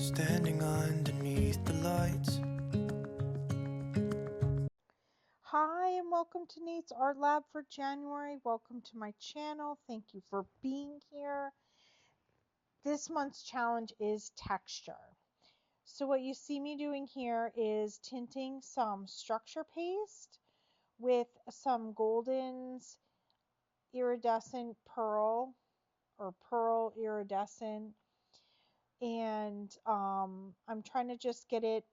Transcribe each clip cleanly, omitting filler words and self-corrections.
standing underneath the lights. Hi and welcome to Nate's Art Lab for January. Welcome to my channel. Thank you for being here. This month's challenge is texture. So what you see me doing here is tinting some structure paste with some Golden's Iridescent Pearl or Pearl Iridescent, and I'm trying to just get it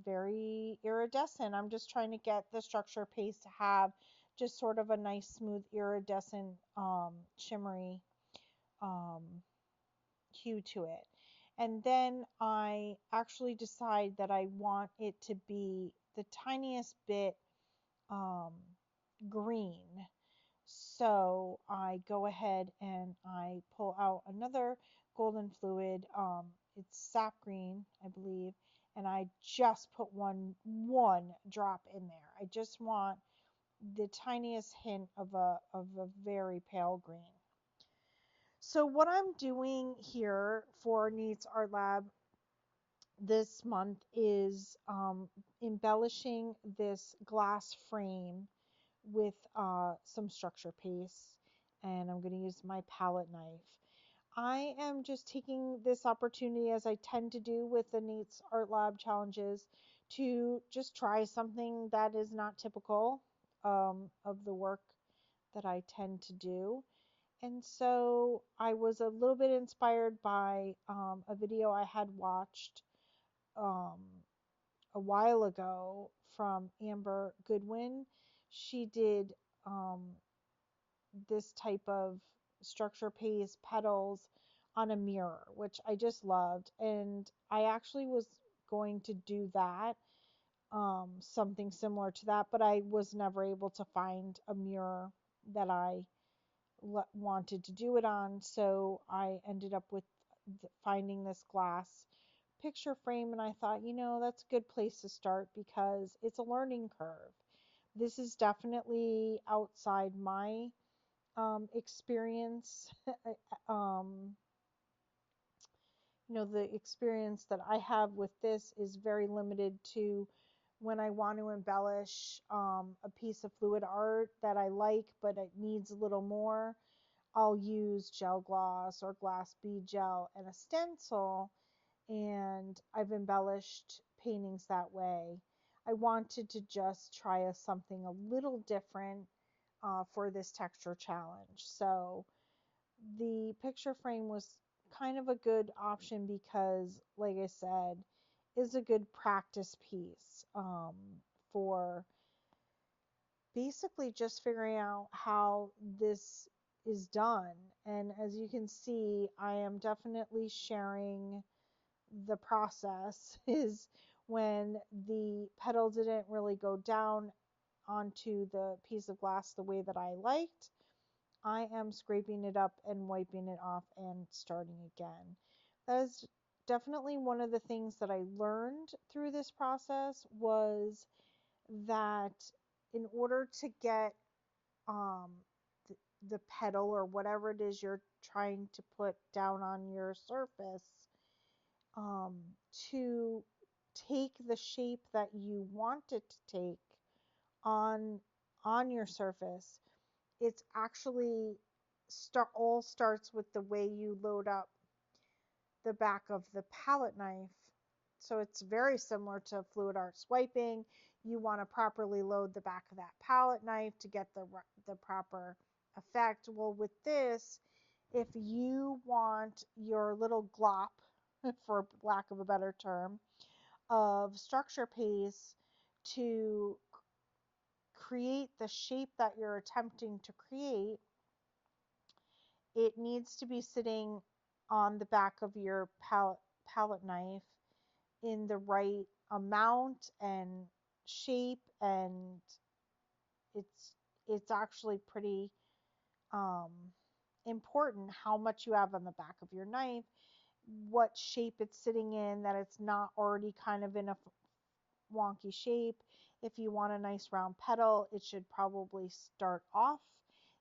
very iridescent. I'm just trying to get the structure paste to have just sort of a nice smooth iridescent shimmery hue to it. And then I actually decide that I want it to be the tiniest bit um, green. So I go ahead and I pull out another golden fluid. It's sap green, I believe, and I just put one drop in there. I just want the tiniest hint of a very pale green. So what I'm doing here for Nate's Art Lab this month is embellishing this glass frame with some structure paste, and I'm going to use my palette knife. I am just taking this opportunity, as I tend to do with the Nate's Art Lab challenges, to just try something that is not typical of the work that I tend to do. And so I was a little bit inspired by a video I had watched um, a while ago from Amber Goodwin. She did this type of structure paste petals on a mirror, which I just loved. And I actually was going to do that, something similar to that, but I was never able to find a mirror that I wanted to do it on. So I ended up with finding this glass picture frame, and I thought, that's a good place to start because it's a learning curve. This is definitely outside my experience. um, the experience that I have with this is very limited to when I want to embellish a piece of fluid art that I like, but it needs a little more. I'll use gel gloss or glass bead gel and a stencil, and I've embellished paintings that way. I wanted to just try something a little different for this texture challenge. So the picture frame was kind of a good option because, like I said, is a good practice piece for basically just figuring out how this is done. And as you can see, I am definitely sharing the process is when the petal didn't really go down onto the piece of glass the way that I liked. I am scraping it up and wiping it off and starting again. That is definitely one of the things that I learned through this process, was that in order to get um, the petal or whatever it is you're trying to put down on your surface, to take the shape that you want it to take on your surface, it's actually all starts with the way you load up the back of the palette knife. So it's very similar to fluid art swiping. You want to properly load the back of that palette knife to get the proper effect. Well, with this, if you want your little glop, for lack of a better term, of structure paste to create the shape that you're attempting to create, it needs to be sitting on the back of your palette knife in the right amount and shape, and it's actually pretty um, important how much you have on the back of your knife, what shape it's sitting in, that it's not already kind of in a wonky shape. If you want a nice round petal, it should probably start off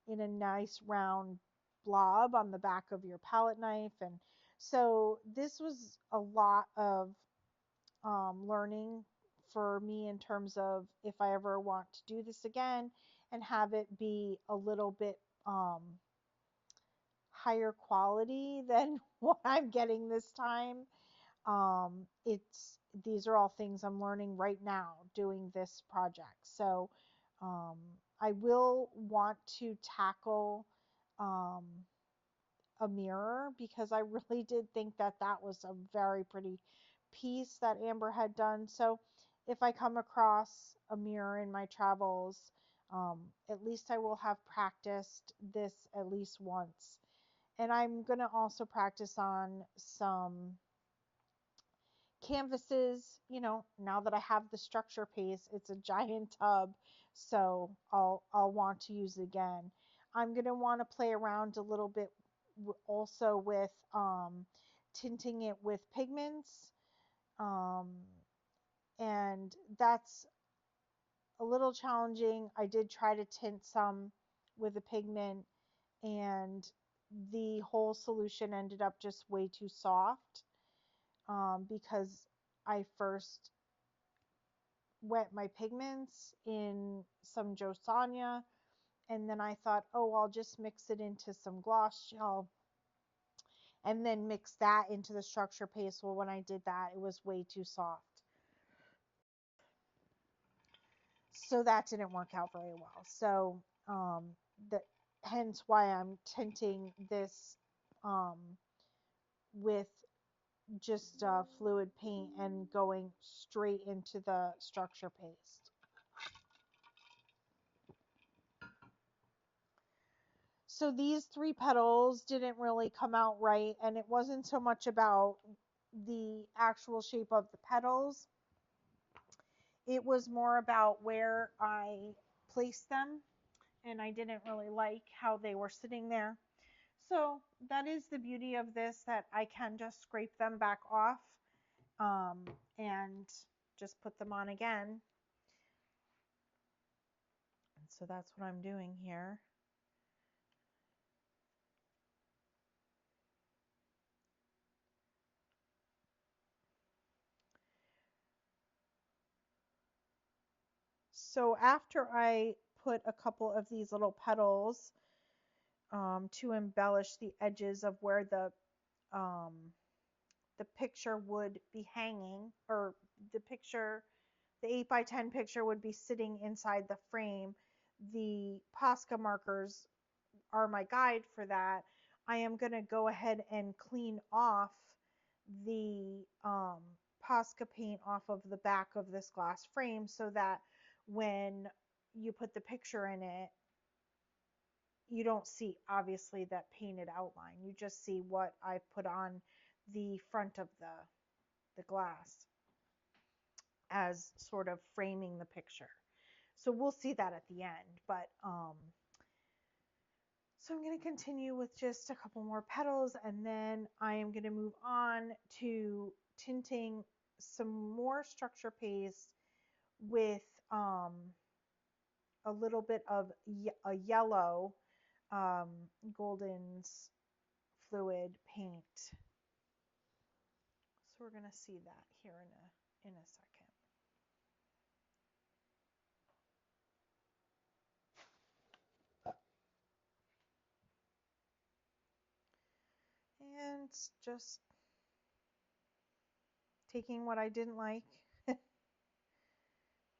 in a nice round blob on the back of your palette knife. And So this was a lot of learning for me in terms of if I ever want to do this again and have it be a little bit um, higher quality than what I'm getting this time. It's these are all things I'm learning right now doing this project. So um, I will want to tackle um, a mirror because I really did think that that was a very pretty piece that Amber had done. So if I come across a mirror in my travels, at least I will have practiced this at least once. And I'm going to also practice on some canvases, now that I have the structure paste, it's a giant tub, so I'll want to use it again. I'm going to want to play around a little bit also with tinting it with pigments. Um, and that's a little challenging. I did try to tint some with a pigment, and the whole solution ended up just way too soft because I first wet my pigments in some Joe Sonia, and then I thought, oh, I'll just mix it into some gloss gel and then mix that into the structure paste. Well, when I did that, it was way too soft. So that didn't work out very well. So the hence why I'm tinting this um, with just fluid paint and going straight into the structure paste. So these three petals didn't really come out right, and it wasn't so much about the actual shape of the petals. It was more about where I placed them, and I didn't really like how they were sitting there. So that is the beauty of this, that I can just scrape them back off um, and just put them on again. And so that's what I'm doing here. So after I put a couple of these little petals to embellish the edges of where um, the picture would be hanging, or the 8 by 10 picture would be sitting inside the frame. The Posca markers are my guide for that. I am going to go ahead and clean off the Posca paint off of the back of this glass frame so that when you put the picture in it, you don't see obviously that painted outline. You just see what I put on the front of the glass as sort of framing the picture. So we'll see that at the end. But so I'm going to continue with just a couple more petals, and then I am going to move on to tinting some more structure paste with a little bit of a yellow Golden's fluid paint. So we're going to see that here in a second. And just taking what I didn't like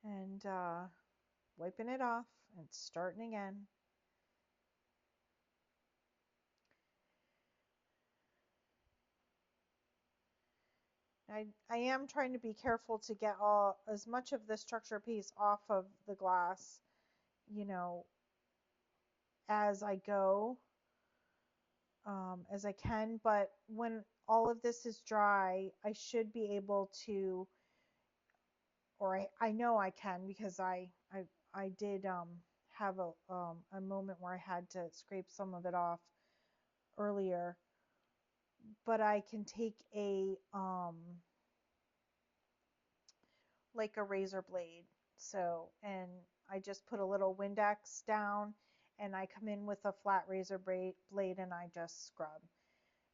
and wiping it off and starting again. I am trying to be careful to get as much of the structure piece off of the glass, you know, as I go, as I can. But when all of this is dry, I should be able to, or I know I can, because I did have a moment where I had to scrape some of it off earlier. But I can take like a razor blade. So, and I just put a little Windex down, and I come in with a flat razor blade and I just scrub.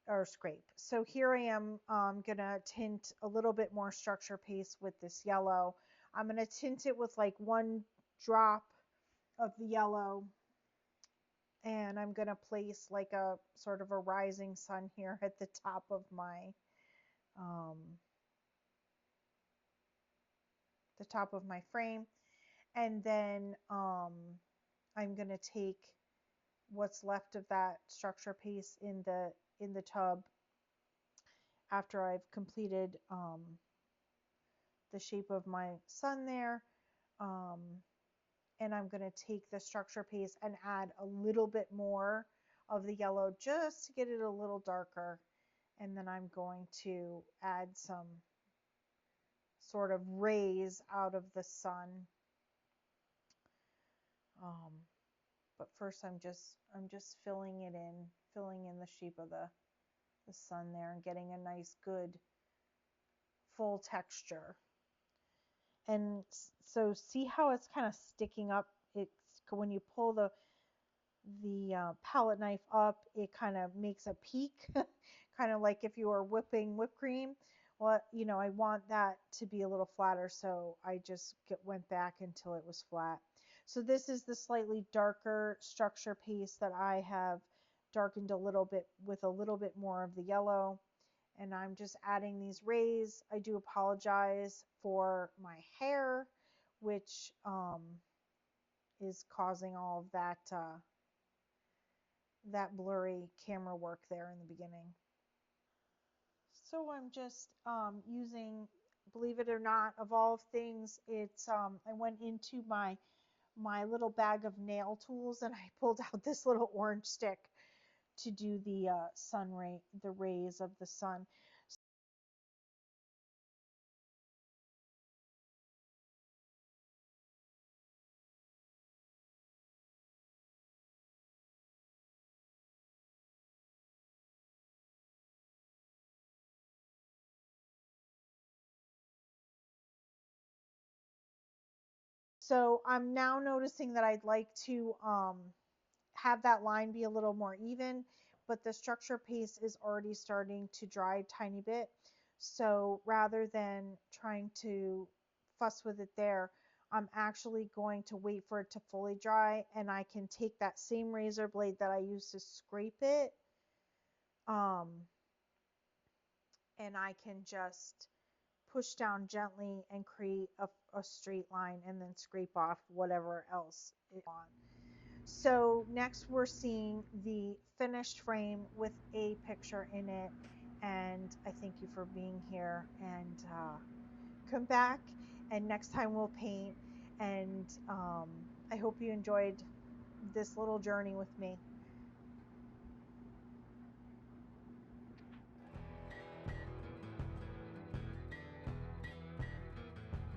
or scrape. So here I am gonna tint a little bit more structure paste with this yellow. I'm gonna tint it with like one drop of the yellow, and I'm gonna place like a sort of a rising sun here at the um, top of my frame, and then I'm gonna take what's left of that structure paste in the tub after I've completed the shape of my sun there. Um, and I'm going to take the structure paste and add a little bit more of the yellow just to get it a little darker. And then I'm going to add some sort of rays out of the sun. Um, but first I'm just filling it in, filling in the shape of the sun there and getting a nice good full texture. And so see how it's kind of sticking up. It's when you pull the palette knife up, it kind of makes a peak, kind of like if you were whipping whipped cream. Well, you know, I want that to be a little flatter, so I just went back until it was flat. So this is the slightly darker structure paste that I have darkened a little bit with a little bit more of the yellow. And I'm just adding these rays. I do apologize for my hair, which is causing all of that blurry camera work there in the beginning. So I'm just using, believe it or not, of all things, it's I went into my little bag of nail tools and I pulled out this little orange stick to do the the rays of the sun. So I'm now noticing that I'd like to have that line be a little more even, but the structure paste is already starting to dry a tiny bit. So rather than trying to fuss with it there, I'm actually going to wait for it to fully dry, and I can take that same razor blade that I used to scrape it, um, and I can just push down gently and create a straight line and then scrape off whatever else it wants. So next we're seeing the finished frame with a picture in it, and I thank you for being here, and come back and next time we'll paint, and I hope you enjoyed this little journey with me.